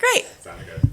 Great.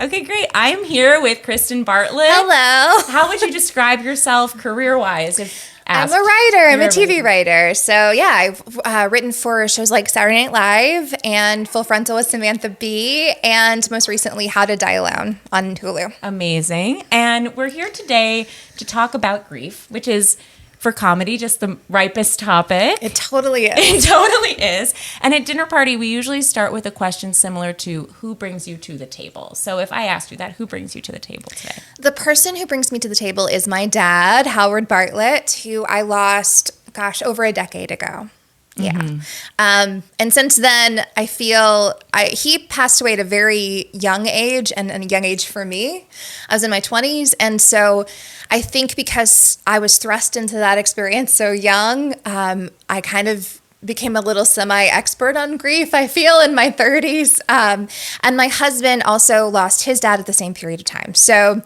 Okay, great. I'm here with Kristen Bartlett. Hello. How would you describe yourself career-wise? I'm a writer. I'm a TV writer. So yeah, I've written for shows like Saturday Night Live and Full Frontal with Samantha Bee, and most recently How to Die Alone on Hulu. Amazing. And we're here today to talk about grief, which is, for comedy, just the ripest topic. It totally is. It totally is. And at dinner party, we usually start with a question similar to who brings you to the table. So if I asked you that, who brings you to the table today? The person who brings me to the table is my dad, Howard Bartlett, who I lost, over a decade ago. Yeah. Mm-hmm. And since then, I feel he passed away at a very young age, and a young age for me. I was in my 20s. And so I think because I was thrust into that experience so young, I kind of became a little semi-expert on grief, I feel, in my 30s. And my husband also lost his dad at the same period of time. So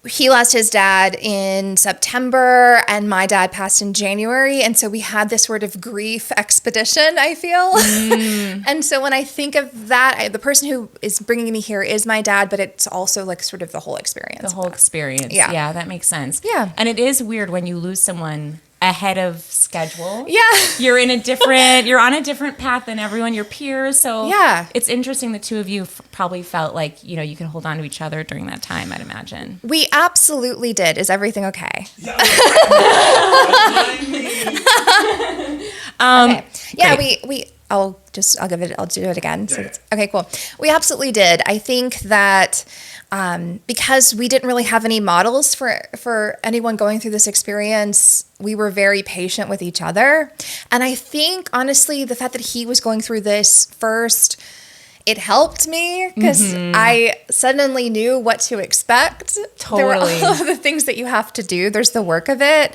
he lost his dad in September, and my dad passed in January. And so we had this sort of grief expedition, I feel. And so when I think of that, the person who is bringing me here is my dad, but it's also like sort of the whole experience. The whole experience. Yeah. Yeah, that makes sense. Yeah. And it is weird when you lose someone ahead of schedule. Yeah. You're on a different path than everyone, your peers. So yeah, it's interesting the two of you probably felt like, you could hold on to each other during that time, I'd imagine. We absolutely did. Is everything okay? Yeah. Okay. Yeah, I'll do it again. So okay, cool. We absolutely did. I think that because we didn't really have any models for anyone going through this experience, we were very patient with each other. And I think, honestly, the fact that he was going through this first, it helped me because I suddenly knew what to expect. Totally. There were all of the things that you have to do. There's the work of it.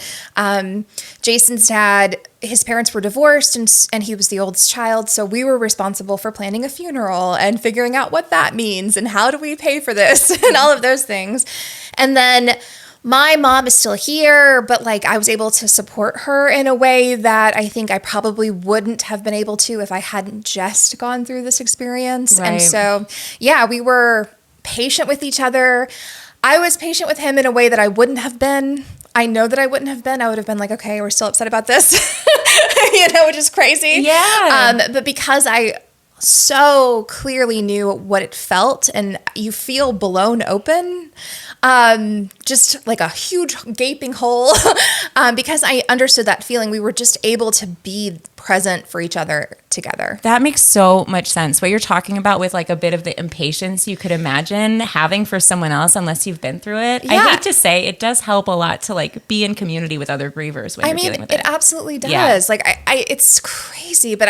Jason's dad, his parents were divorced, and he was the oldest child. So we were responsible for planning a funeral and figuring out what that means and how do we pay for this and all of those things. And then my mom is still here, but I was able to support her in a way that I think I probably wouldn't have been able to if I hadn't just gone through this experience. Right. And so, yeah, we were patient with each other. I was patient with him in a way that I wouldn't have been. I know that I wouldn't have been. I would have been like, okay, we're still upset about this, which is crazy. Yeah. But because I so clearly knew what it felt, and you feel blown open, just like a huge gaping hole, because I understood that feeling, we were just able to be present for each other together. That makes so much sense. What you're talking about with a bit of the impatience you could imagine having for someone else unless you've been through it. Yeah. I hate to say it does help a lot to be in community with other grievers when you're dealing with it. It absolutely does. Yeah. It's crazy, but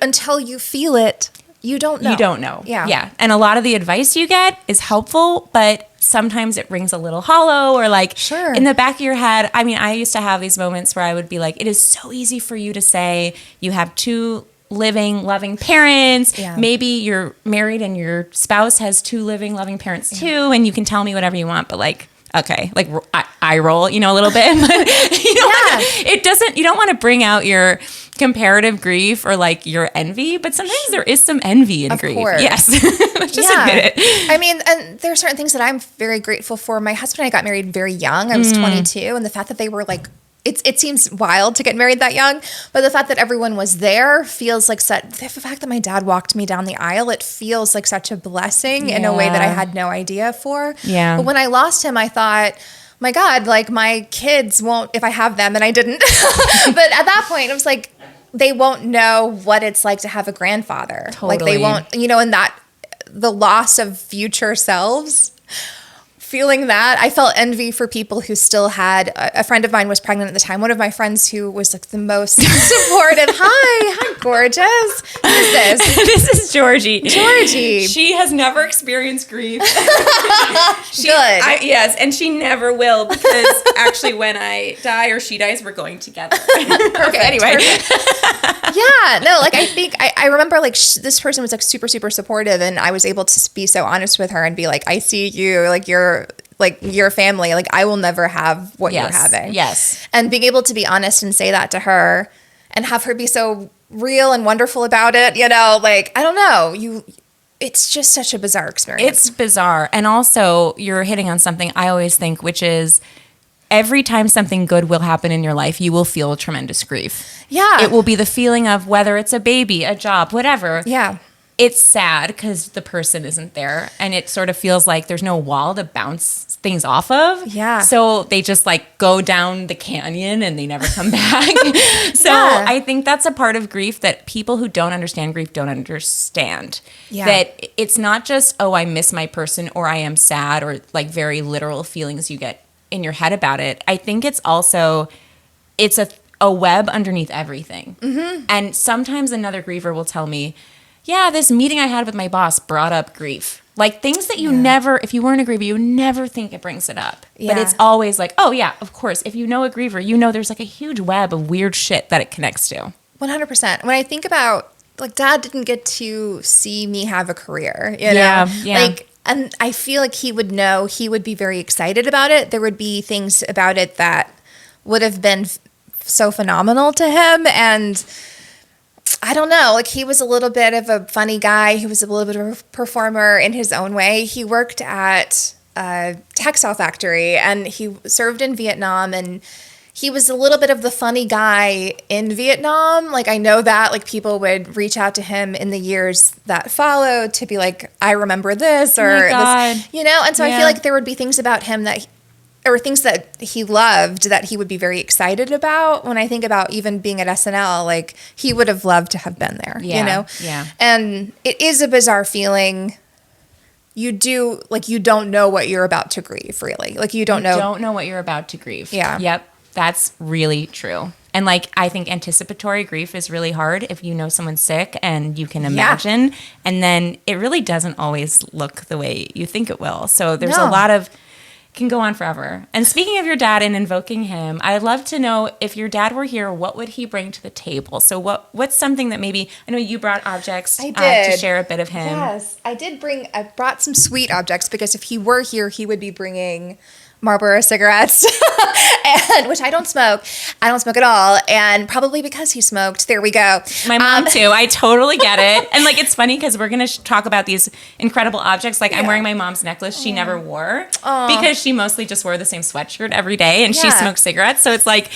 until you feel it, you don't know. You don't know. Yeah. Yeah. And a lot of the advice you get is helpful, but sometimes it rings a little hollow or sure. In the back of your head. I mean, I used to have these moments where I would be like, it is so easy for you to say you have two living, loving parents. Yeah. Maybe you're married and your spouse has two living, loving parents too, and you can tell me whatever you want, but okay, I roll, a little bit, but it doesn't, you don't want to bring out your comparative grief or your envy, but sometimes there is some envy in grief. Course. Yes. Let's just admit it. I mean, and there are certain things that I'm very grateful for. My husband and I got married very young. I was 22, and the fact that they were it seems wild to get married that young, but the fact that everyone was there feels like such, the fact that my dad walked me down the aisle, it feels like such a blessing in a way that I had no idea for. Yeah. But when I lost him, I thought, my God, my kids won't, if I have them, and I didn't, but at that point it was they won't know what it's like to have a grandfather. Totally. They won't, and that the loss of future selves. Feeling that, I felt envy for people who still had, a friend of mine was pregnant at the time. One of my friends who was the most supportive. Hi, gorgeous. Who is this? This is Georgie. Georgie. She has never experienced grief. Good. Yes, and she never will, because actually when I die or she dies, we're going together. Okay, anyway. Yeah, no, I think, I remember this person was super, super supportive, and I was able to be so honest with her and be I see you, you're your family, I will never have what you're having. Yes. And being able to be honest and say that to her and have her be so real and wonderful about it, I don't know, it's just such a bizarre experience. It's bizarre. And also, you're hitting on something I always think, which is every time something good will happen in your life, you will feel tremendous grief. Yeah. It will be the feeling of whether it's a baby, a job, whatever. Yeah. It's sad because the person isn't there, and it sort of feels like there's no wall to bounce things off of. Yeah. So they just like go down the canyon and they never come back. So Yeah. I think that's a part of grief that people who don't understand grief don't understand. Yeah. That it's not just, oh, I miss my person or I am sad or like very literal feelings you get in your head about it. I think it's also, it's a web underneath everything. Mm-hmm. And sometimes another griever will tell me, yeah, this meeting I had with my boss brought up grief. Like things that you never, if you weren't a griever, you never think it brings it up. Yeah. But it's always like, oh yeah, of course. If you know a griever, you know there's like a huge web of weird shit that it connects to. 100%. When I think about, like, Dad didn't get to see me have a career, you know? Yeah. Like, and I feel like he would know, he would be very excited about it. There would be things about it that would have been so phenomenal to him. And I don't know, like he was a little bit of a funny guy. He was a little bit of a performer in his own way. He worked at a textile factory and he served in Vietnam, and he was a little bit of the funny guy in Vietnam. Like I know that like people would reach out to him in the years that followed to be like, I remember this or this, you know? And so I feel like there would be things about him that or things that he loved that he would be very excited about. When I think about even being at SNL, like he would have loved to have been there, you know? Yeah. And it is a bizarre feeling. You don't know what you're about to grieve, really. Like you don't know what you're about to grieve. Yeah. Yep. That's really true. And like, I think anticipatory grief is really hard if you know someone's sick and you can imagine, and then it really doesn't always look the way you think it will. So there's a lot of, can go on forever. And speaking of your dad and invoking him, I'd love to know if your dad were here, what would he bring to the table? So what's something that maybe, I know you brought objects to share a bit of him. Yes, I brought some sweet objects because if he were here, he would be bringing Marlboro cigarettes, and which I don't smoke. I don't smoke at all, and probably because he smoked. There we go. My mom too. I totally get it. And like, it's funny because we're gonna talk about these incredible objects. Like I'm wearing my mom's necklace she never wore because she mostly just wore the same sweatshirt every day, and she smoked cigarettes. So it's like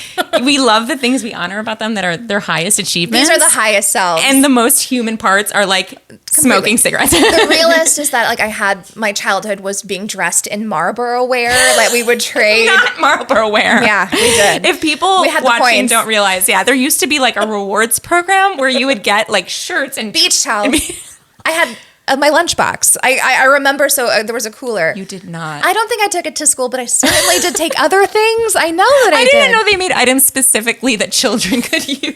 we love the things we honor about them that are their highest achievements. These are the highest selves, and the most human parts are like smoking cigarettes. The realist is that like I had my childhood was being dressed in Marlboro wear. Like we would trade. Not Marlboro wear. Yeah, we did. If people watching don't realize, there used to be like a rewards program where you would get like shirts and beach towels. I had my lunchbox. I remember, so there was a cooler. You did not. I don't think I took it to school, but I certainly did take other things. I know that I did. I didn't know they made items specifically that children could use.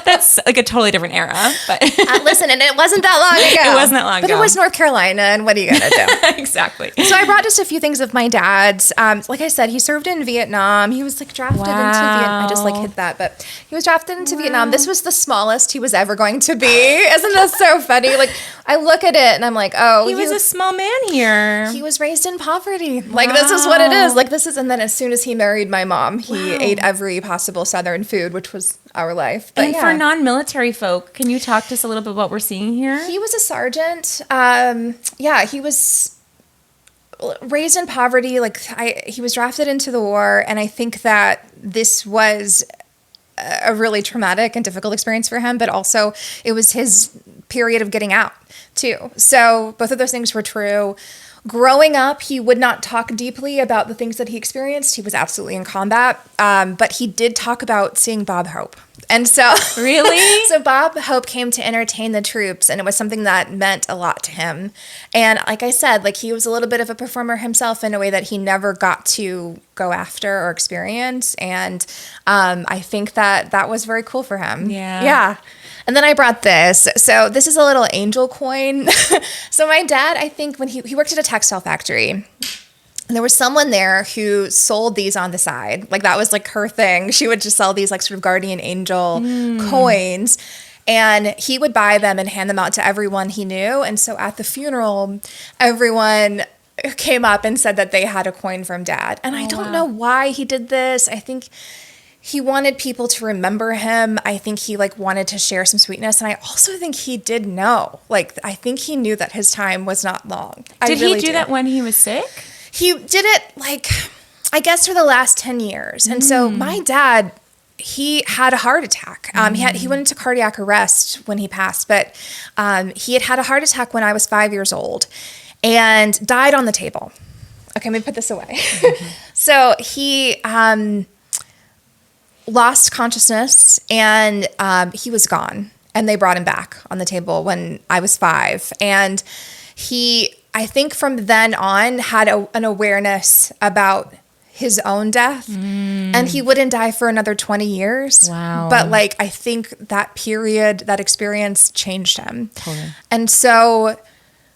That's like a totally different era. But listen, and it wasn't that long ago. It wasn't that long ago. But it was North Carolina, and what are you going to do? Exactly. So I brought just a few things of my dad's. Like I said, he served in Vietnam. He was like drafted into Vietnam. I just like hit that, but he was drafted into Vietnam. This was the smallest he was ever going to be. Isn't that so funny? Like I look at it and I'm like, oh, he was a small man here. He was raised in poverty. Like this is what it is. Like this is, and then as soon as he married my mom, he ate every possible Southern food, which was our life. But and for non-military folk, can you talk to us a little bit about what we're seeing here? He was a sergeant. He was raised in poverty. Like he was drafted into the war, and I think that this was a really traumatic and difficult experience for him, but also it was his period of getting out too. So both of those things were true. Growing up, he would not talk deeply about the things that he experienced. He was absolutely in combat, but he did talk about seeing Bob Hope. And so, really? So Bob Hope came to entertain the troops, and it was something that meant a lot to him. And like I said, like he was a little bit of a performer himself in a way that he never got to go after or experience. And I think that was very cool for him. Yeah. Yeah. And then I brought this. So this is a little angel coin. So my dad, I think when he worked at a textile factory, and there was someone there who sold these on the side. Like that was like her thing. She would just sell these like sort of guardian angel coins. And he would buy them and hand them out to everyone he knew. And so at the funeral, everyone came up and said that they had a coin from Dad. And I don't know why he did this. I think he wanted people to remember him. I think he like wanted to share some sweetness. And I also think he did know. Like, I think he knew that his time was not long. Did he do that when he was sick? He did it like, I guess for the last 10 years. And so my dad, he had a heart attack. He went into cardiac arrest when he passed, but he had a heart attack when I was 5 years old and died on the table. Okay, let me put this away. So he lost consciousness and he was gone. And they brought him back on the table when I was 5. And he, I think from then on, had an awareness about his own death, and he wouldn't die for another 20 years. Wow. But like, I think that period, that experience changed him. Totally. And so,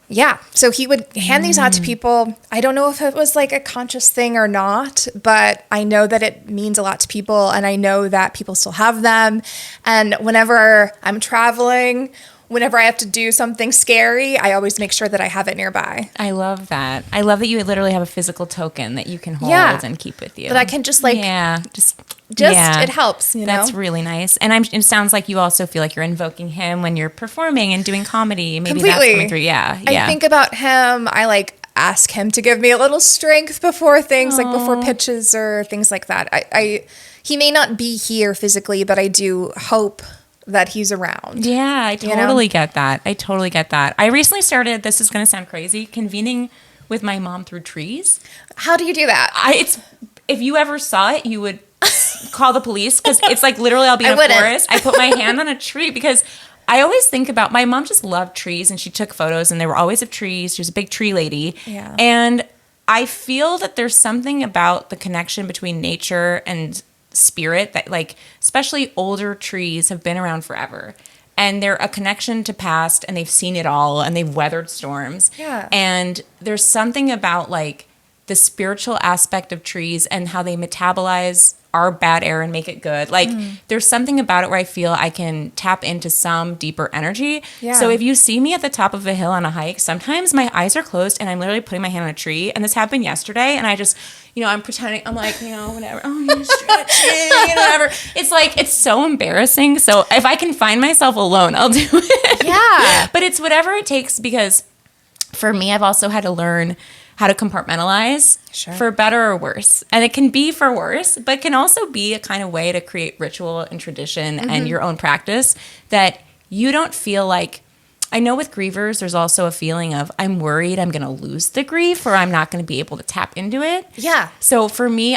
yeah, so he would hand these out to people. I don't know if it was like a conscious thing or not, but I know that it means a lot to people, and I know that people still have them. And whenever I'm traveling, whenever I have to do something scary, I always make sure that I have it nearby. I love that. I love that you literally have a physical token that you can hold and keep with you. That I can just like, it helps, you know? That's really nice. And it sounds like you also feel like you're invoking him when you're performing and doing comedy. Maybe Completely. That's coming through. Yeah. I think about him. I like ask him to give me a little strength before things, like before pitches or things like that. He may not be here physically, but I do hope that he's around. Yeah, I totally get that. I recently started, this is going to sound crazy, convening with my mom through trees. How do you do that? If you ever saw it, you would call the police, because it's like literally I'll be in a forest. I put my hand on a tree because I always think about, my mom just loved trees and she took photos and they were always of trees. She was a big tree lady. Yeah. And I feel that there's something about the connection between nature and spirit that, like, especially older trees have been around forever, and they're a connection to past, and they've seen it all, and they've weathered storms. Yeah. And there's something about like the spiritual aspect of trees and how they metabolize our bad air and make it good. Like there's something about it where I feel I can tap into some deeper energy. Yeah. So if you see me at the top of a hill on a hike, sometimes my eyes are closed and I'm literally putting my hand on a tree. And this happened yesterday. And I just, I'm pretending, I'm like, whatever. Oh, you're stretching, whatever. It's like, it's so embarrassing. So if I can find myself alone, I'll do it. Yeah. But it's whatever it takes, because for me, I've also had to learn how to compartmentalize for better or worse. And it can be for worse, but can also be a kind of way to create ritual and tradition and your own practice that you don't feel like, I know with grievers, there's also a feeling of, I'm worried I'm going to lose the grief or I'm not going to be able to tap into it. Yeah. So for me,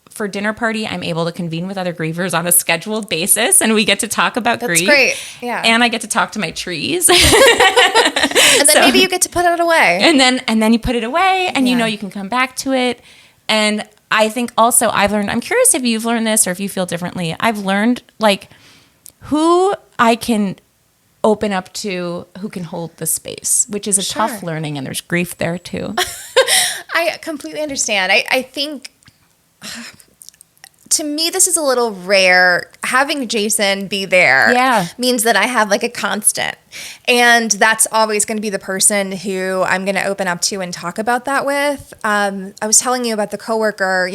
for dinner party, I'm able to convene with other grievers on a scheduled basis, and we get to talk about grief. That's great. Yeah. And I get to talk to my trees. And then maybe you get to put it away. And then you put it away, and you can come back to it. And I think also I've learned, I'm curious if you've learned this or if you feel differently. I've learned like who I can open up to, who can hold the space, which is a tough learning, and there's grief there too. I completely understand. I think to me, this is a little rare. Having Jason be there means that I have like a constant. And that's always going to be the person who I'm going to open up to and talk about that with. I was telling you about the coworker,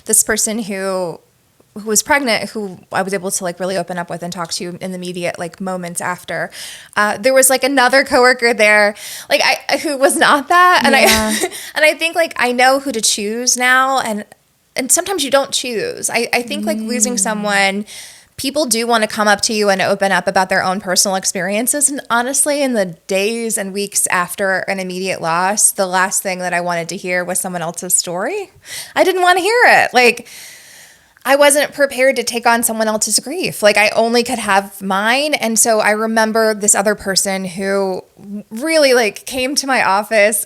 this person who was pregnant, who I was able to like really open up with and talk to in the immediate like moments after. There was like another coworker there, like who was not that. And I think like I know who to choose now, and sometimes you don't choose. I think like losing someone, people do want to come up to you and open up about their own personal experiences. And honestly, in the days and weeks after an immediate loss, the last thing that I wanted to hear was someone else's story. I didn't want to hear it. Like, I wasn't prepared to take on someone else's grief. Like, I only could have mine. And so I remember this other person who really like came to my office,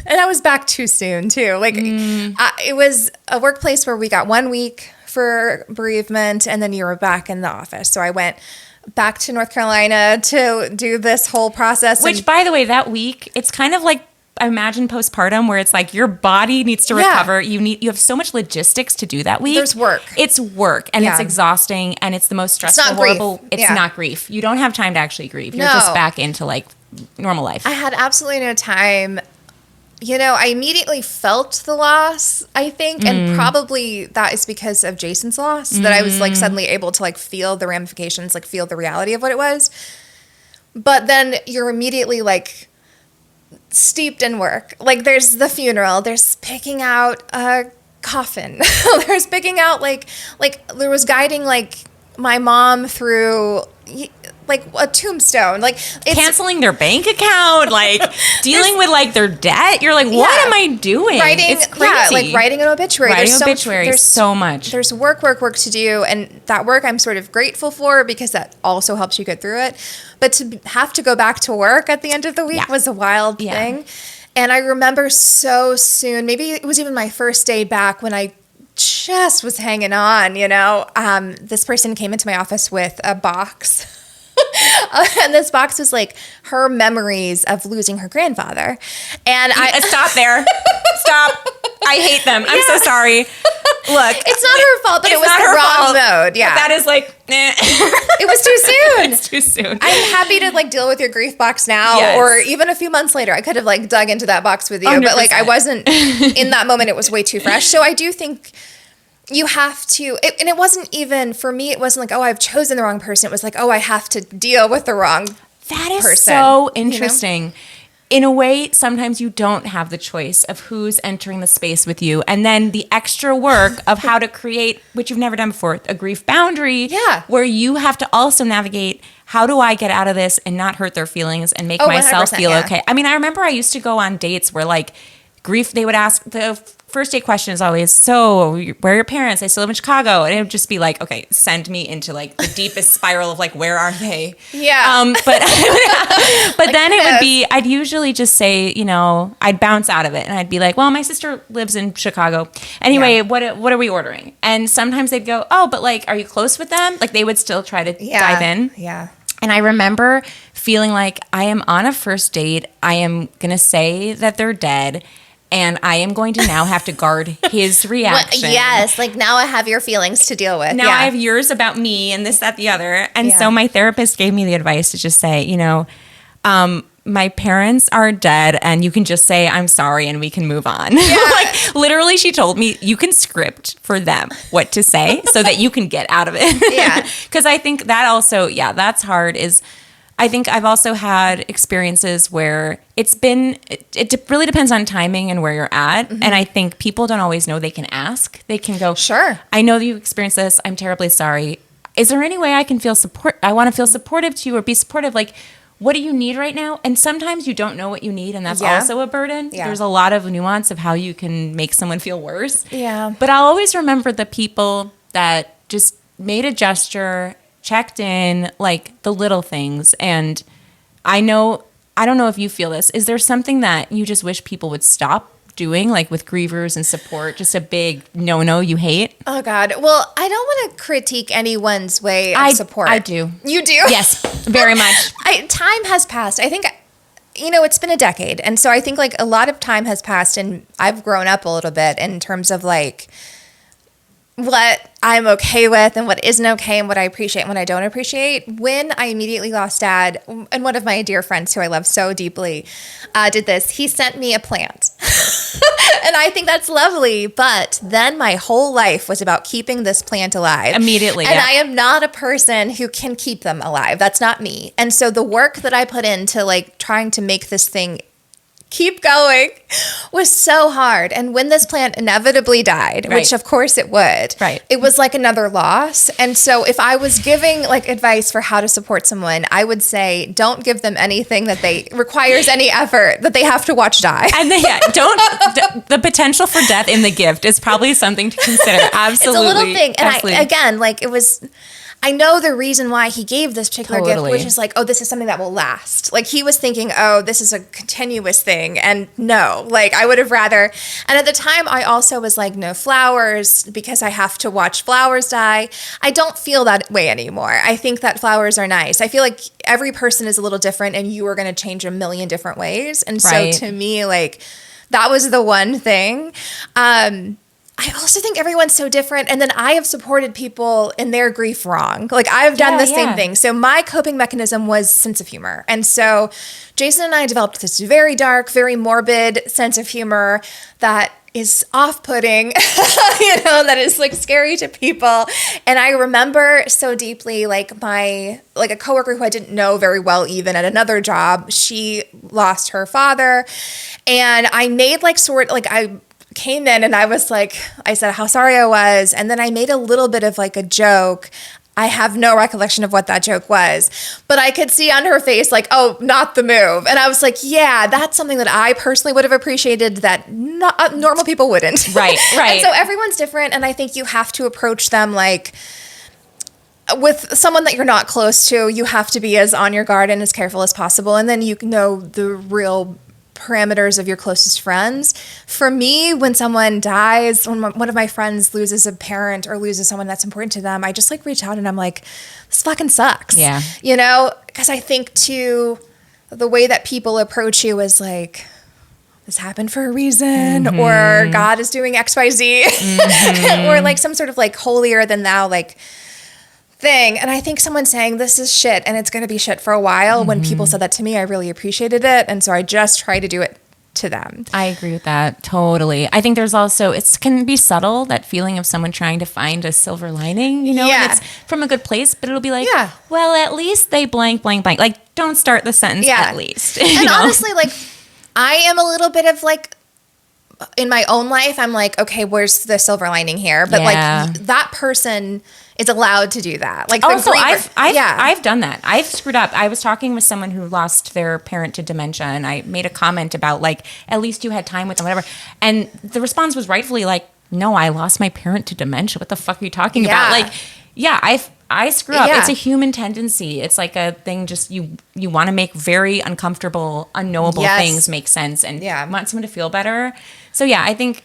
and I was back too soon too. Like it was a workplace where we got 1 week for bereavement, and then you were back in the office. So I went back to North Carolina to do this whole process. Which, by the way, that week, it's kind of like, I imagine postpartum, where it's like your body needs to recover. You have so much logistics to do that week. There's work. It's work, and it's exhausting, and it's the most stressful, it's not horrible. Grief. It's not grief. You don't have time to actually grieve. You're just back into like normal life. I had absolutely no time I immediately felt the loss, I think, and probably that is because of Jason's loss, that I was like suddenly able to like feel the ramifications, like feel the reality of what it was. But then you're immediately like steeped in work. Like there's the funeral, there's picking out a coffin, there's picking out like there was guiding like my mom through like a tombstone, like it's, canceling their bank account, like dealing with like their debt. You're like, what am I doing? It's crazy. Like writing an obituary. There's so much. There's work to do, and that work I'm sort of grateful for because that also helps you get through it. But to have to go back to work at the end of the week was a wild thing. And I remember so soon, maybe it was even my first day back when I just was hanging on, this person came into my office with a box. And this box was like her memories of losing her grandfather. And I stop there. Stop. I hate them. I'm so sorry. Look, it's not her fault, but it was the wrong mode. Yeah. But that is like, it was too soon. It's too soon. I'm happy to like deal with your grief box now, or even a few months later. I could have like dug into that box with you, 100%. But like I wasn't in that moment. It was way too fresh. So I do think you have to, and it wasn't even, for me, it wasn't like, oh, I've chosen the wrong person. It was like, oh, I have to deal with the wrong person. So interesting. In a way, sometimes you don't have the choice of who's entering the space with you. And then the extra work of how to create, which you've never done before, a grief boundary, where you have to also navigate, how do I get out of this and not hurt their feelings and make myself feel okay? I mean, I remember I used to go on dates where like grief, they would ask, the first date question is always, so where are your parents? They still live in Chicago. And it would just be like, okay, send me into like the deepest spiral of like, where are they? Yeah. But like then it would be, I'd usually just say, I'd bounce out of it and I'd be like, well, my sister lives in Chicago. Anyway, what are we ordering? And sometimes they'd go, oh, but like, are you close with them? Like they would still try to dive in. Yeah. And I remember feeling like I am on a first date. I am going to say that they're dead. And I am going to now have to guard his reaction. Yes, like now I have your feelings to deal with. Now I have yours about me and this, that, the other. And so my therapist gave me the advice to just say, my parents are dead and you can just say, I'm sorry, and we can move on. Yeah. Like literally she told me you can script for them what to say so that you can get out of it. Yeah. Because I think that also, that's hard I think I've also had experiences where it really depends on timing and where you're at. Mm-hmm. And I think people don't always know they can ask. They can go, sure, I know that you experienced this. I'm terribly sorry. Is there any way I can feel support? I want to feel supportive to you or be supportive. Like, what do you need right now? And sometimes you don't know what you need. And that's also a burden. Yeah. There's a lot of nuance of how you can make someone feel worse. Yeah. But I'll always remember the people that just made a gesture, checked in, like the little things. And I don't know if you feel this. Is there something that you just wish people would stop doing, like with grievers and support? Just a big no you hate? Oh God. Well, I don't want to critique anyone's way of support. I do. You do? Yes, very much. Time has passed. I think, it's been a decade. And so I think like a lot of time has passed and I've grown up a little bit in terms of like what I'm okay with and what isn't okay and what I appreciate and what I don't appreciate. When I immediately lost Dad, and one of my dear friends who I love so deeply did this, he sent me a plant. And I think that's lovely. But then my whole life was about keeping this plant alive. Immediately. And I am not a person who can keep them alive. That's not me. And so the work that I put into like trying to make this thing keep going was so hard. And when this plant inevitably died, which of course it would, it was like another loss. And so if I was giving like advice for how to support someone, I would say, don't give them anything that requires any effort that they have to watch die. And the potential for death in the gift is probably something to consider. Absolutely. It's a little thing. And I know the reason why he gave this particular gift, which is like, oh, this is something that will last. Like he was thinking, oh, this is a continuous thing. And no, like I would have rather. And at the time I also was like, no flowers because I have to watch flowers die. I don't feel that way anymore. I think that flowers are nice. I feel like every person is a little different and you are going to change a million different ways. And so to me, like that was the one thing. I also think everyone's so different. And then I have supported people in their grief wrong. Like I've done the same thing. So my coping mechanism was sense of humor. And so Jason and I developed this very dark, very morbid sense of humor that is off-putting, that is like scary to people. And I remember so deeply, like a coworker who I didn't know very well, even at another job, she lost her father. And I made I came in and I said how sorry I was. And then I made a little bit of like a joke. I have no recollection of what that joke was, but I could see on her face, like, oh, not the move. And I was like, yeah, that's something that I personally would have appreciated that normal people wouldn't. Right. And so everyone's different. And I think you have to approach them like with someone that you're not close to, you have to be as on your guard and as careful as possible. And then you know the real parameters of your closest friends. For me, when someone dies, when one of my friends loses a parent or loses someone that's important to them, I just like reach out and I'm like, this fucking sucks. Yeah. Because I think too, the way that people approach you is like, this happened for a reason, or God is doing X, Y, Z, or like some sort of like holier than thou, like thing. And I think someone saying this is shit and it's going to be shit for a while, when people said that to me, I really appreciated it. And so I just try to do it to them. I agree with that. Totally. I think there's also, it can be subtle, that feeling of someone trying to find a silver lining, and it's from a good place, but it'll be like, well, at least they blank, blank, blank. Like, don't start the sentence at least. And honestly, like, I am a little bit of like, in my own life, I'm like, okay, where's the silver lining here? But like that person is allowed to do that. Like, I've done that. I've screwed up. I was talking with someone who lost their parent to dementia, and I made a comment about like, at least you had time with them, whatever. And the response was rightfully like, no, I lost my parent to dementia. What the fuck are you talking about? Like, I screw up. It's a human tendency. It's like a thing, just you want to make very uncomfortable, unknowable things make sense, and want someone to feel better. So I think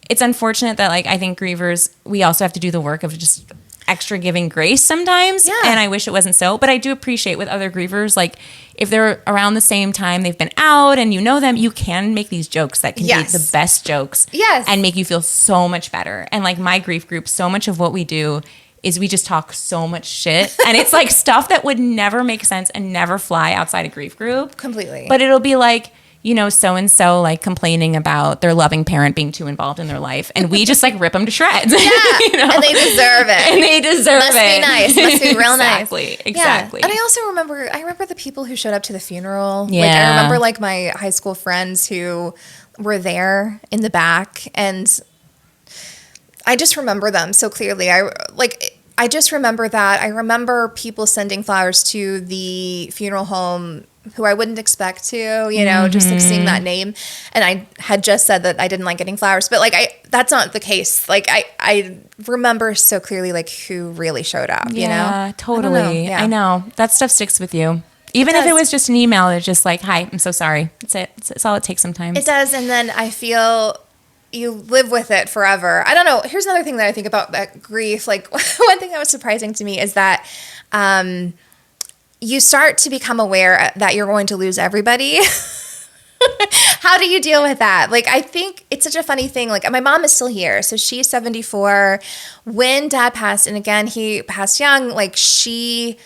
it's unfortunate that, like, I think grievers, we also have to do the work of just extra giving grace sometimes. And I wish it wasn't so, but I do appreciate with other grievers, like, if they're around the same time, they've been out and you know them, you can make these jokes that can be the best jokes and make you feel so much better. And like my grief group, so much of what we do is we just talk so much shit, and it's like stuff that would never make sense and never fly outside a grief group. Completely. But it'll be like, so-and-so like complaining about their loving parent being too involved in their life, and we just like rip them to shreds. And they deserve it. Must be nice. Must be real nice. Exactly. And I also remember the people who showed up to the funeral. Like, I remember like my high school friends who were there in the back, and I just remember them so clearly. I just remember that. I remember people sending flowers to the funeral home who I wouldn't expect to, just like seeing that name. And I had just said that I didn't like getting flowers, but like that's not the case. Like I remember so clearly like who really showed up, Totally. I know. That stuff sticks with you. Even if it was just an email, it's just like, hi, I'm so sorry. That's it. It's all it takes sometimes. It does. And then I feel you live with it forever. I don't know. Here's another thing that I think about that grief. Like, one thing that was surprising to me is that you start to become aware that you're going to lose everybody. How do you deal with that? Like, I think it's such a funny thing. Like, my mom is still here. So she's 74. When Dad passed, and again, he passed young, like, she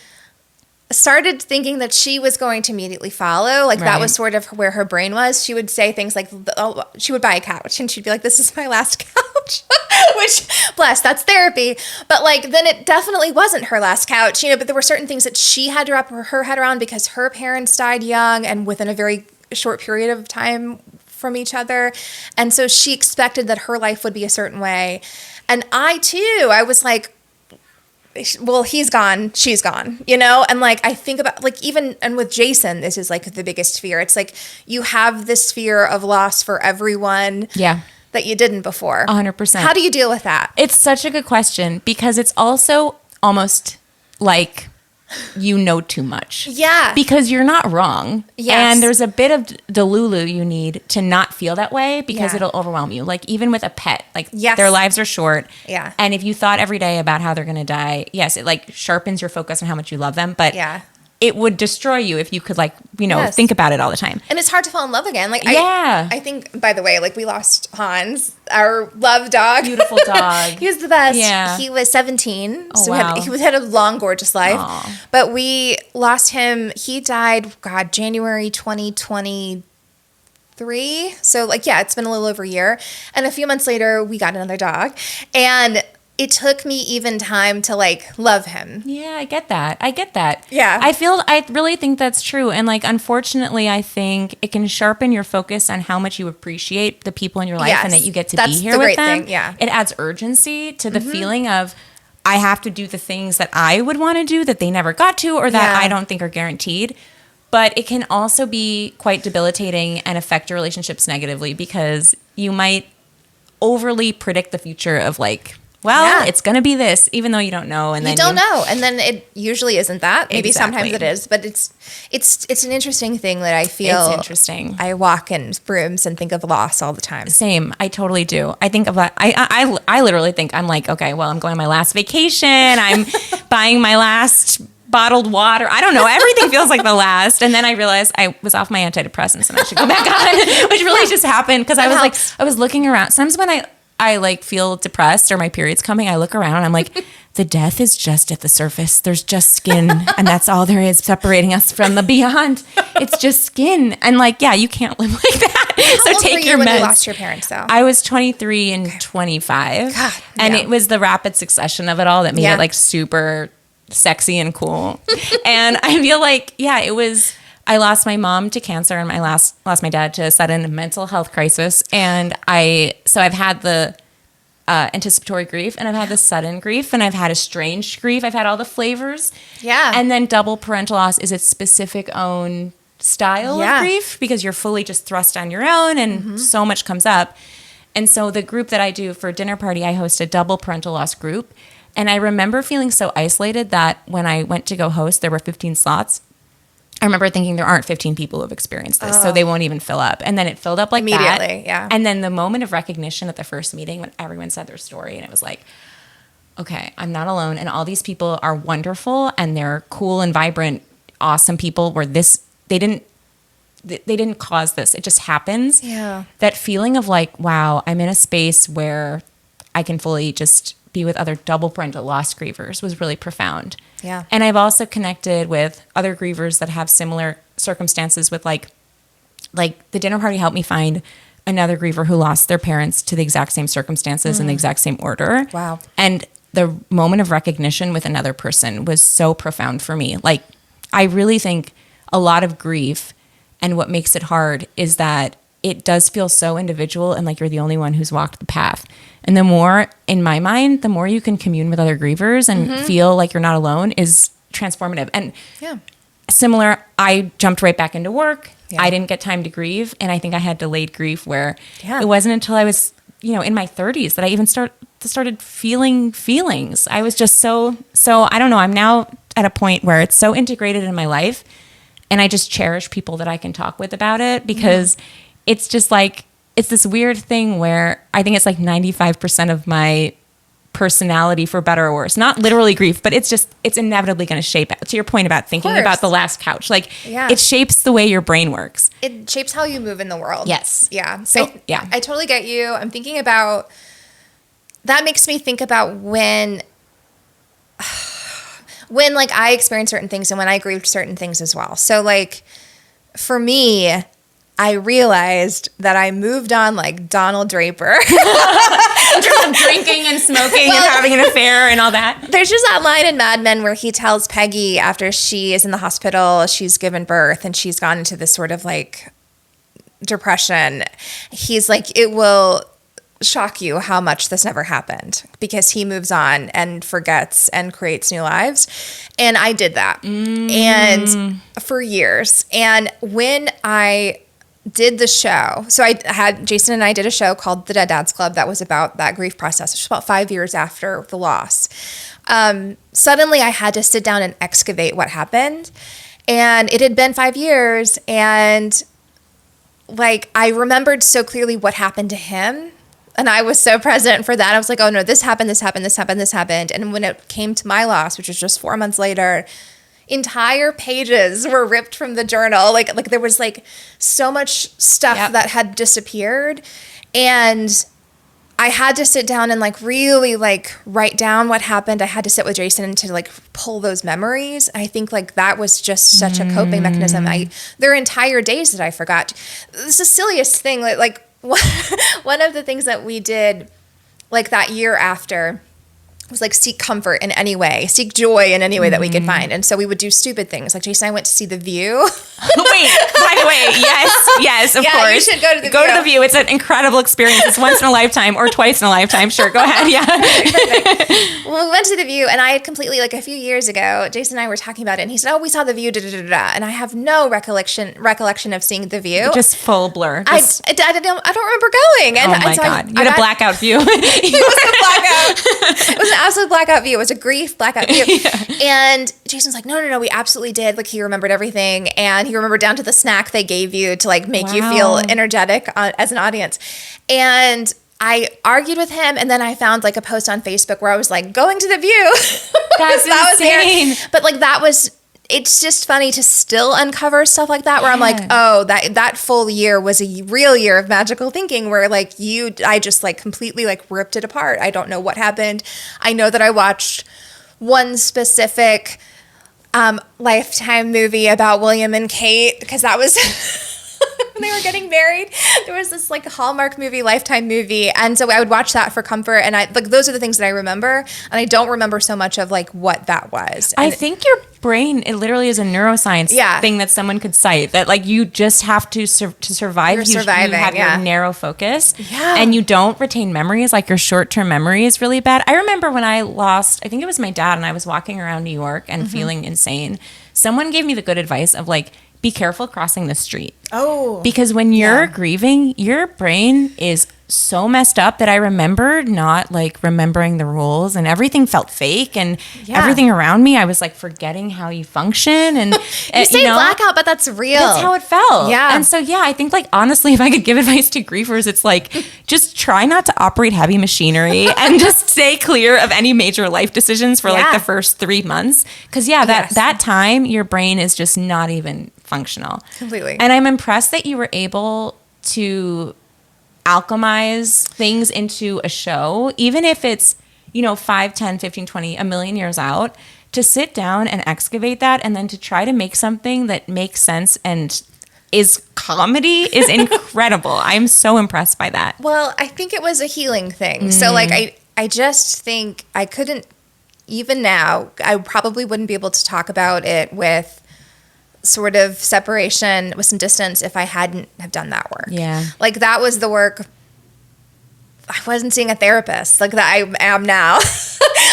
started thinking that she was going to immediately follow. Like, that was sort of where her brain was. She would say things like, oh, she would buy a couch, and she'd be like, this is my last couch, which, bless, that's therapy. But like, then it definitely wasn't her last couch, but there were certain things that she had to wrap her head around because her parents died young and within a very short period of time from each other. And so she expected that her life would be a certain way. And I too, I was like, well, he's gone, she's gone, And like, I think about like, even, and with Jason, this is like the biggest fear. It's like, you have this fear of loss for everyone that you didn't before. 100%. How do you deal with that? It's such a good question, because it's also almost like you know too much. Yeah. Because you're not wrong. Yes. And there's a bit of delulu you need to not feel that way, because it'll overwhelm you. Like, even with a pet, like their lives are short. Yeah. And if you thought every day about how they're going to die, yes, it like sharpens your focus on how much you love them. But it would destroy you if you could like, Yes. think about it all the time. And it's hard to fall in love again. Like, Yeah. I think, by the way, like we lost Hans, our love dog. Beautiful dog. He was the best. Yeah. He was 17. Oh, so wow. he had a long, gorgeous life. Aw. But we lost him. He died, January 2023. So like, yeah, it's been a little over a year. And a few months later, we got another dog. And it took me even time to like love him. Yeah, I get that. Yeah. I really think that's true. And like, unfortunately, I think it can sharpen your focus on how much you appreciate the people in your life Yes. and that you get to That's be here the with great them. thing, yeah. It adds urgency to the feeling of, I have to do the things that I would want to do that they never got to or that Yeah. I don't think are guaranteed. But it can also be quite debilitating and affect your relationships negatively because you might overly predict the future of like, well, it's going to be this, even though you don't know. And then You don't know. And then it usually isn't that. Maybe Exactly. sometimes it is. But it's an interesting thing that I feel. It's interesting. I walk in rooms and think of loss all the time. Same. I totally do. I think of that. I literally think I'm like, okay, well, I'm going on my last vacation. I'm buying my last bottled water. I don't know. Everything feels like the last. And then I realized I was off my antidepressants and I should go back on, which really just happened because I was helps. like, I was looking around. Sometimes when I like feel depressed or my period's coming, I look around and I'm like, the death is just at the surface. There's just skin and that's all there is separating us from the beyond. It's just skin. And like, yeah, you can't live like that. How So old take were you your when meds. you lost your parents though? I was 23 and 25. God, and yeah. it was the rapid succession of it all that made Yeah. it like super sexy and cool. And I feel like, yeah, it was, I lost my mom to cancer and I lost my dad to a sudden mental health crisis. And so I've had the anticipatory grief and I've had the sudden grief and I've had estranged grief. I've had all the flavors. Yeah. And then double parental loss is its specific own style Yeah. of grief because you're fully just thrust on your own and so much comes up. And so the group that I do for dinner party, I host a double parental loss group. And I remember feeling so isolated that when I went to go host, there were 15 slots. I remember thinking there aren't 15 people who have experienced this, so they won't even fill up. And then it filled up like Immediately, that. yeah. And then the moment of recognition at the first meeting when everyone said their story and it was like, okay, I'm not alone. And all these people are wonderful and they're cool and vibrant, awesome people where they didn't cause this. It just happens. Yeah. That feeling of like, wow, I'm in a space where I can fully just be with other double parental loss grievers was really profound. Yeah. And I've also connected with other grievers that have similar circumstances with like the dinner party helped me find another griever who lost their parents to the exact same circumstances in the exact same order. Wow. And the moment of recognition with another person was so profound for me. Like, I really think a lot of grief and what makes it hard is that it does feel so individual and like you're the only one who's walked the path. And the more, in my mind, the more you can commune with other grievers and feel like you're not alone is transformative. And Yeah. similar, I jumped right back into work. Yeah. I didn't get time to grieve. And I think I had delayed grief where Yeah. it wasn't until I was, in my 30s that I even started feeling feelings. I was just so I don't know. I'm now at a point where it's so integrated in my life and I just cherish people that I can talk with about it because it's just like, it's this weird thing where I think it's like 95% of my personality, for better or worse, not literally grief, but it's inevitably going to shape it. To your point about thinking about the last couch, like it shapes the way your brain works. It shapes how you move in the world. Yes. Yeah. So, I totally get you. I'm thinking about, that makes me think about when like I experienced certain things and when I grieved certain things as well. So like for me, I realized that I moved on like Donald Draper. In terms of drinking and smoking and having an affair and all that. There's just that line in Mad Men where he tells Peggy after she is in the hospital, she's given birth and she's gone into this sort of like depression. He's like, it will shock you how much this never happened because he moves on and forgets and creates new lives. And I did that and for years. And when I did the show, so Jason and I did a show called The Dead Dads Club that was about that grief process, which was about 5 years after the loss. Suddenly I had to sit down and excavate what happened. And it had been 5 years and like I remembered so clearly what happened to him. And I was so present for that. I was like, oh no, this happened, this happened, this happened, this happened. And when it came to my loss, which was just 4 months later, entire pages were ripped from the journal. Like there was like so much stuff that had disappeared, and I had to sit down and like really like write down what happened. I had to sit with Jason to like pull those memories. I think like that was just such a coping mechanism. There are entire days that I forgot. It's the silliest thing. Like one of the things that we did like that year after was like seek comfort in any way, seek joy in any way that we could find. And so we would do stupid things. Like Jason and I went to see The View. Wait, by the way, yes, of course. You should go to The View. Go to The View. It's an incredible experience. It's once in a lifetime or twice in a lifetime. Sure, go ahead. Yeah. Well, we went to The View, and I had completely, like a few years ago, Jason and I were talking about it, and he said, oh, we saw The View, and I have no recollection of seeing The View. Just full blur. I don't remember going. And oh my God. You had a blackout view. It was a blackout. It was an absolute blackout view. It was a grief blackout view. And Jason's like, no, we absolutely did. Like, he remembered everything, and he remembered down to the snack they gave you to like make you feel energetic as an audience. And I argued with him, and then I found like a post on Facebook where I was like, going to The View. That's insane. But like it's just funny to still uncover stuff like that where I'm like, oh, that full year was a real year of magical thinking where like I just like completely like ripped it apart. I don't know what happened. I know that I watched one specific Lifetime movie about William and Kate because that was when they were getting married. There was this like Hallmark movie, Lifetime movie, and so I would watch that for comfort. And I like those are the things that I remember, and I don't remember so much of like what that was. And I think your brain, it literally is a neuroscience thing that someone could cite that like you just have to survive. You're surviving, you have your narrow focus, yeah, and you don't retain memories. Like your short-term memory is really bad. I remember when I lost, I think it was my dad, and I was walking around New York and feeling insane. Someone gave me the good advice of like, be careful crossing the street. Oh. Because when you're grieving, your brain is so messed up that I remember not like remembering the rules, and everything felt fake, and everything around me, I was like forgetting how you function. And you say blackout, but that's real. That's how it felt. Yeah. And so, I think like honestly, if I could give advice to grievers, it's like just try not to operate heavy machinery and just stay clear of any major life decisions for like the first 3 months. Because that time, your brain is just not even functional. Completely. And I'm impressed that you were able to alchemize things into a show, even if it's, 5, 10, 15, 20, a million years out, to sit down and excavate that and then to try to make something that makes sense and is comedy is incredible. I'm so impressed by that. Well, I think it was a healing thing. So like, I just think I couldn't, even now, I probably wouldn't be able to talk about it with sort of separation with some distance if I hadn't have done that work. Yeah. Like that was the work. I wasn't seeing a therapist like that I am now,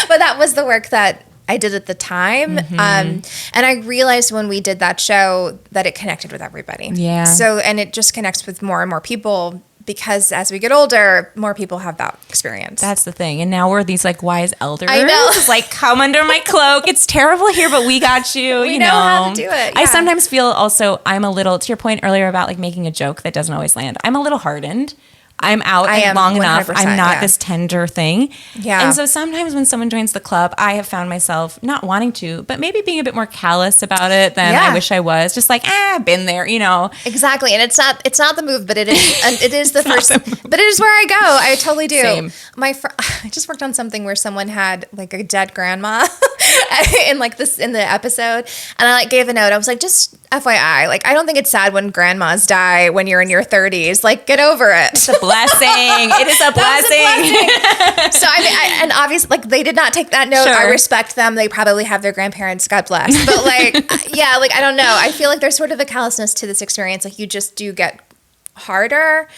but that was the work that I did at the time. And I realized when we did that show that it connected with everybody. Yeah. So, and it just connects with more and more people because as we get older, more people have that experience. That's the thing. And now we're these like wise elders. I know. It's like, come under my cloak. It's terrible here, but we got you. We know how to do it. I sometimes feel also I'm a little, to your point earlier about like making a joke that doesn't always land. I'm a little hardened. I'm out long enough. I'm not this tender thing. Yeah. And so sometimes when someone joins the club, I have found myself not wanting to, but maybe being a bit more callous about it than I wish I was. Just like, been there, Exactly. And it's not the move, but it is, and it is the first, but it is where I go. I totally do. Same. I just worked on something where someone had like a dead grandma in the episode. And I like gave a note. I was like, just FYI, like, I don't think it's sad when grandmas die when you're in your 30s. Like, get over it. It's a blessing. It is a blessing. So I mean, and obviously, like, they did not take that note. Sure. I respect them. They probably have their grandparents. God bless. But like, like, I don't know. I feel like there's sort of a callousness to this experience. Like, you just do get harder.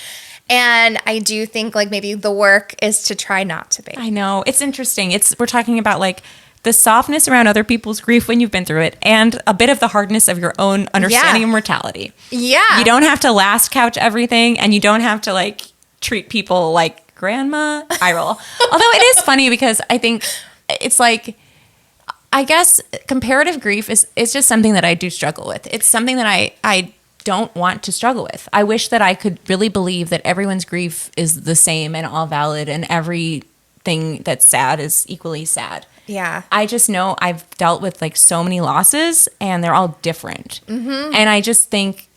And I do think like maybe the work is to try not to be. I know. It's interesting. We're talking about like the softness around other people's grief when you've been through it, and a bit of the hardness of your own understanding of mortality. Yeah. You don't have to last couch everything, and you don't have to like treat people like grandma. Eye roll. Although it is funny because I think it's like, I guess comparative grief is just something that I do struggle with. It's something that I don't want to struggle with. I wish that I could really believe that everyone's grief is the same and all valid, and everything that's sad is equally sad. Yeah. I just know I've dealt with like so many losses and they're all different. Mm-hmm. And I just think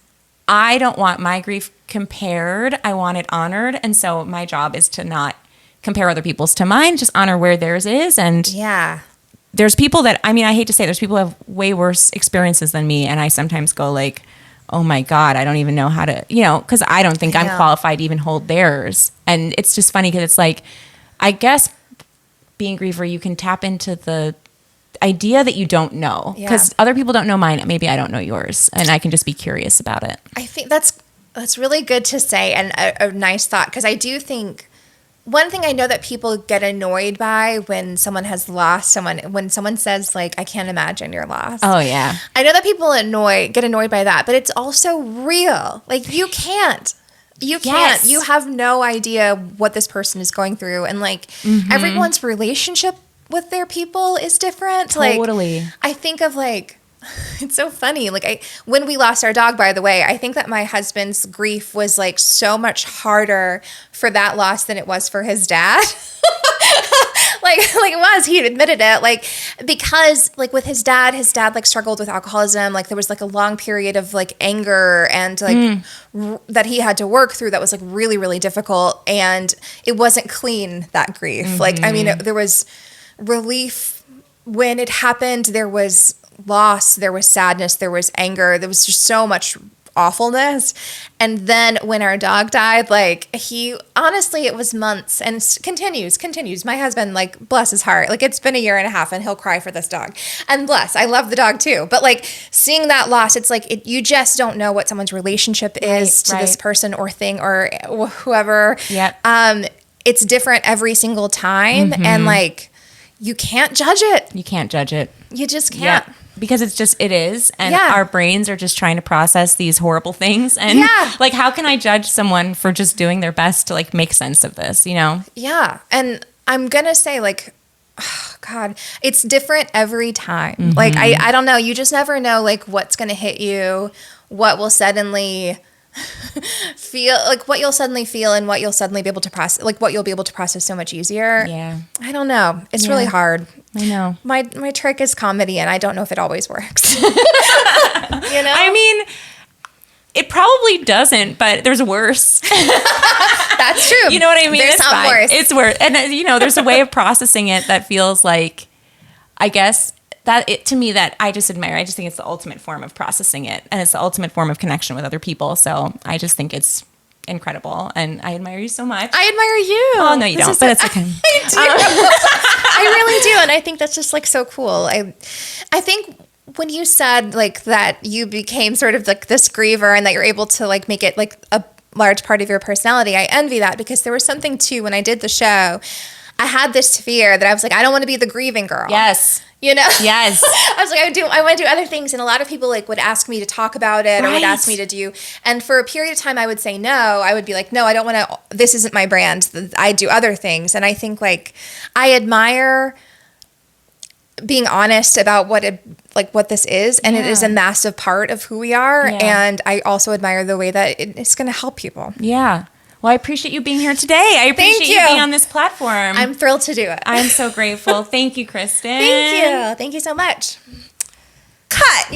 I don't want my grief compared. I want it honored. And so my job is to not compare other people's to mine, just honor where theirs is. And yeah. There's people that, I mean, I hate to say, there's people who have way worse experiences than me. And I sometimes go like, oh my God, I don't even know how to, because I don't think I'm qualified to even hold theirs. And it's just funny because it's like, I guess being a griever, you can tap into the idea that you don't know because other people don't know mine. Maybe I don't know yours and I can just be curious about it. I think that's really good to say and a nice thought because I do think one thing I know that people get annoyed by when someone has lost someone, when someone says like, I can't imagine your loss. Oh yeah. I know that people get annoyed by that, but it's also real. Like you can't. You have no idea what this person is going through. And like everyone's relationship with their people is different. Totally. Like, I think of like, it's so funny. Like when we lost our dog, by the way, I think that my husband's grief was like so much harder for that loss than it was for his dad. like it was, he admitted it. Like, because like with his dad like struggled with alcoholism. Like there was like a long period of like anger and like that he had to work through that was like really, really difficult. And it wasn't clean, that grief. Mm-hmm. Like, I mean, there was relief when it happened. There was loss, there was sadness, there was anger, there was just so much awfulness. And then when our dog died, like honestly, it was months and continues. My husband, like, bless his heart, like it's been a year and a half and he'll cry for this dog. And I love the dog too. But like seeing that loss, it's like, you just don't know what someone's relationship is to this person or thing or whoever. Yeah. It's different every single time. Mm-hmm. And like, you can't judge it. You can't judge it. You just can't. Yeah. Because it is. And our brains are just trying to process these horrible things. And like, how can I judge someone for just doing their best to like make sense of this, Yeah. And I'm going to say like, oh God, it's different every time. Mm-hmm. Like, I don't know. You just never know like what's going to hit you, what will suddenly feel like what you'll suddenly feel and what you'll suddenly be able to process, like what you'll be able to process so much easier. Yeah. I don't know. It's really hard. I know. My trick is comedy and I don't know if it always works. I mean, it probably doesn't, but there's worse. That's true. You know what I mean? There's some worse. It's worse. And there's a way of processing it that feels like, I guess, to me that I just admire. I just think it's the ultimate form of processing it. And it's the ultimate form of connection with other people. So I just think it's incredible. And I admire you so much. I admire you. Oh, no, you don't. But it's okay. I do. I really do. And I think that's just like so cool. I think when you said like that you became sort of like this griever and that you're able to like make it like a large part of your personality, I envy that because there was something too when I did the show. I had this fear that I was like, I don't want to be the grieving girl. Yes. Yes. I was like, I want to do other things. And a lot of people like would ask me to talk about it or would ask me to do. And for a period of time, I would say no. I would be like, no, I don't want to. This isn't my brand. I do other things. And I think like I admire being honest about what this is. And it is a massive part of who we are. Yeah. And I also admire the way that it's going to help people. Yeah. Well, I appreciate you being here today. I appreciate you being on this platform. I'm thrilled to do it. I'm so grateful. Thank you, Kristen. Thank you. Thank you so much. Cut. Yeah.